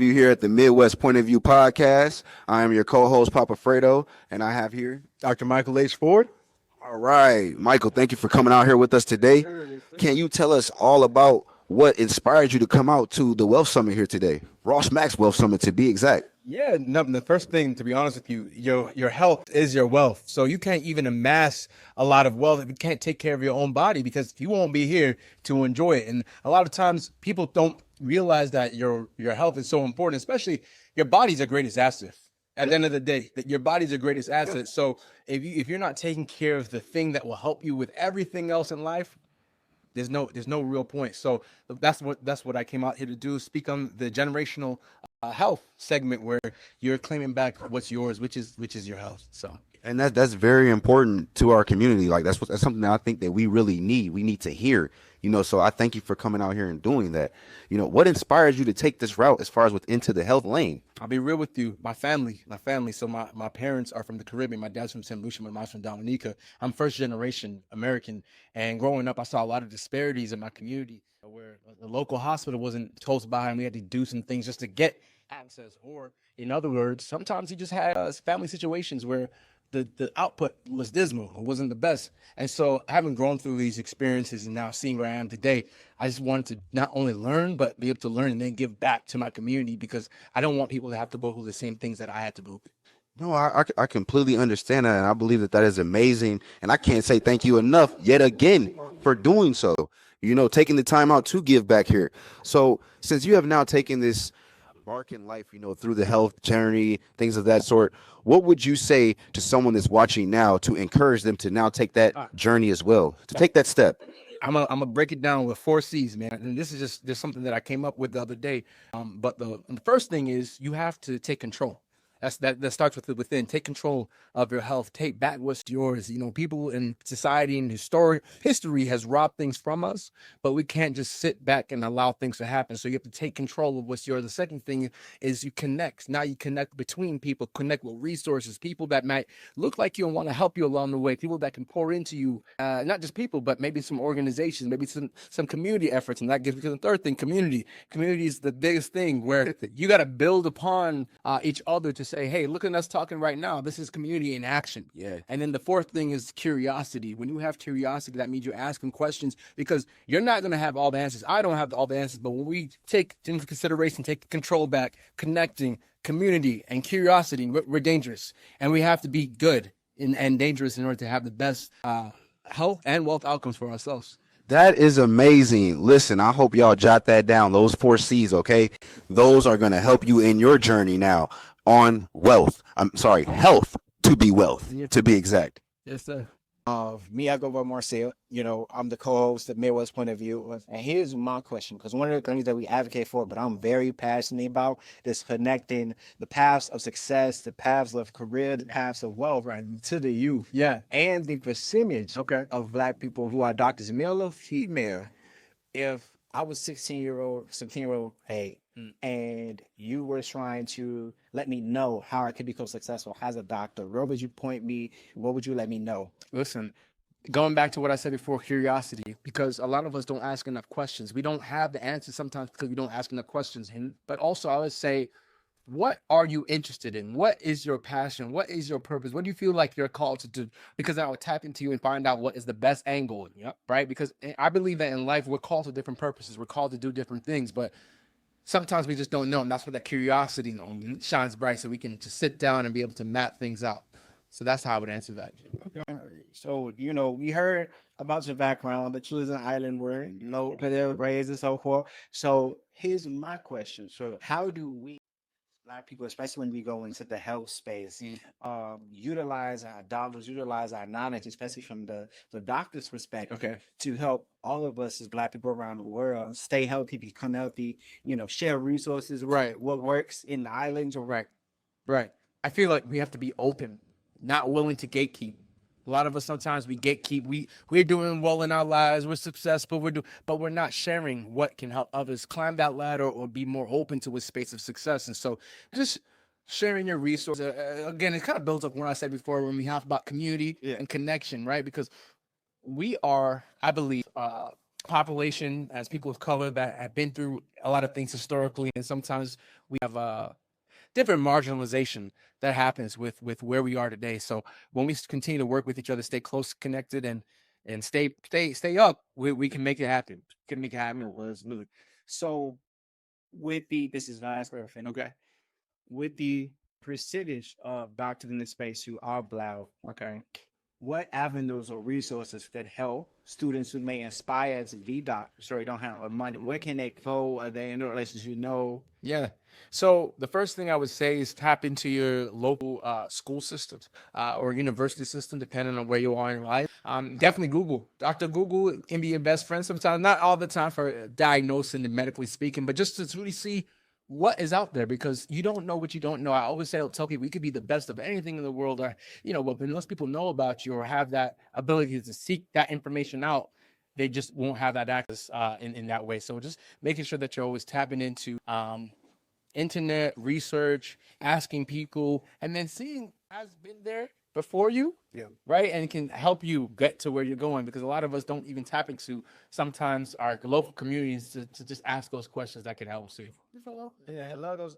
You here at the Midwest Point of View podcast. I am your co-host Papa Fredo, and I have here Dr. Michael H. Ford. All right, Michael. Thank you for coming out here with us today. Can you tell us all about what inspired you to come out to the Wealth Summit here today? Ross Max Wealth Summit, to be exact. Yeah, no, the first thing, to be honest with you, your health is your wealth. So you can't even amass a lot of wealth if you can't take care of your own body, because you won't be here to enjoy it. And a lot of times people don't realize that your health is so important, especially your body's your greatest asset. At the end of the day, that your body's your greatest asset. So if you're not taking care of the thing that will help you with everything else in life, there's no real point. So that's what I came out here to do. Speak on the generational health segment, where you're claiming back what's yours, which is your health. So. And that's very important to our community. Like that's something that I think that we really need. We need to hear. So I thank you for coming out here and doing that. What inspires you to take this route as far as into the health lane? I'll be real with you. My family. So my parents are from the Caribbean. My dad's from St. Lucia. My mom's from Dominica. I'm first generation American. And growing up, I saw a lot of disparities in my community, where the local hospital wasn't close by, and we had to do some things just to get access. Or in other words, sometimes you just had family situations where the output was dismal. It wasn't the best. And so having grown through these experiences and now seeing where I am today, I just wanted to not only learn, but be able to learn and then give back to my community, because I don't want people to have to go through the same things that I had to go through. No, I completely understand that, and I believe that is amazing. And I can't say thank you enough yet again for doing so. Taking the time out to give back here. So since you have now taken this mark in life, through the health journey, things of that sort, what would you say to someone that's watching now to encourage them to now take that journey as well, to take that step? I'm gonna break it down with 4 C's, man. And this is just something that I came up with the other day. But the first thing is you have to take control. That starts with within. Take control of your health. Take back what's yours. People in society and history has robbed things from us, but we can't just sit back and allow things to happen. So you have to take control of what's yours. The second thing is you connect. Now you connect between people, connect with resources, people that might look like you and want to help you along the way, people that can pour into you, not just people, but maybe some organizations, maybe some community efforts. And that gives me to the third thing, community. Community is the biggest thing, where you got to build upon each other to say, hey, look at us talking right now. This is community in action. Yeah. And then the fourth thing is curiosity. When you have curiosity, that means you're asking questions, because you're not going to have all the answers. I don't have all the answers, but when we take into consideration, take control back, connecting, community, and curiosity, we're dangerous. And we have to be good and dangerous in order to have the best health and wealth outcomes for ourselves. That is amazing. Listen, I hope y'all jot that down. Those 4 C's, okay? Those are going to help you in your journey now on wealth. I'm sorry, health to be wealth, to be exact. Yes, sir. Me, I go by Marcel. I'm the co-host of Midwest Point of View. And here's my question, because one of the things that we advocate for, but I'm very passionate about, is connecting the paths of success, the paths of career, the paths of wealth, right, to the youth. Yeah. And the percentage of Black people who are doctors, male or female. If I was 17-year-old, hey, and you were trying to let me know how I could become successful as a doctor, where would you point me? What would you let me know? Listen, going back to what I said before, curiosity, because a lot of us don't ask enough questions. We don't have the answers sometimes because we don't ask enough questions. But also, I would say, what are you interested in? What is your passion? What is your purpose? What do you feel like you're called to do? Because I will tap into you and find out what is the best angle, right? Because I believe that in life, we're called to different purposes. We're called to do different things, but sometimes we just don't know. And that's where that curiosity shines bright, so we can just sit down and be able to map things out. So that's how I would answer that. Okay. So, we heard about your background, that you was an island where, raised and so forth. So here's my question. So how do we Black people, especially when we go into the health space, utilize our dollars, utilize our knowledge, especially from the doctor's perspective, to help all of us as Black people around the world stay healthy, become healthy, share resources, Right. what works in the islands. Right. I feel like we have to be open, not willing to gatekeep. A lot of us sometimes we gatekeep. We're doing well in our lives. We're successful. But we're not sharing what can help others climb that ladder or be more open to a space of success. And so, just sharing your resources. Again, it kind of builds up what I said before when we have about community and connection, right? Because we are, I believe, population, as people of color that have been through a lot of things historically, and sometimes we have different marginalization that happens with where we are today. So when we continue to work with each other, stay close, connected, and stay up, we can make it happen. Can make it happen. Was Luke. So with this is nice for everything. Okay. With the percentage of doctors in the space who are black, okay, what avenues or resources that help students who may aspire to be doctors or don't have money? Where can they go? Are they in a relationship? Yeah. So the first thing I would say is tap into your local school systems or university system, depending on where you are in life. Definitely Google. Dr. Google can be your best friend sometimes, not all the time for diagnosing and medically speaking, but just to really see what is out there, because you don't know what you don't know. I always tell people we could be the best of anything in the world, or but unless people know about you or have that ability to seek that information out, they just won't have that access in that way. So just making sure that you're always tapping into internet research, asking people, and then seeing has been there before you, right, and can help you get to where you're going. Because a lot of us don't even tap into sometimes our local communities to just ask those questions that can help us. Yeah, I love those.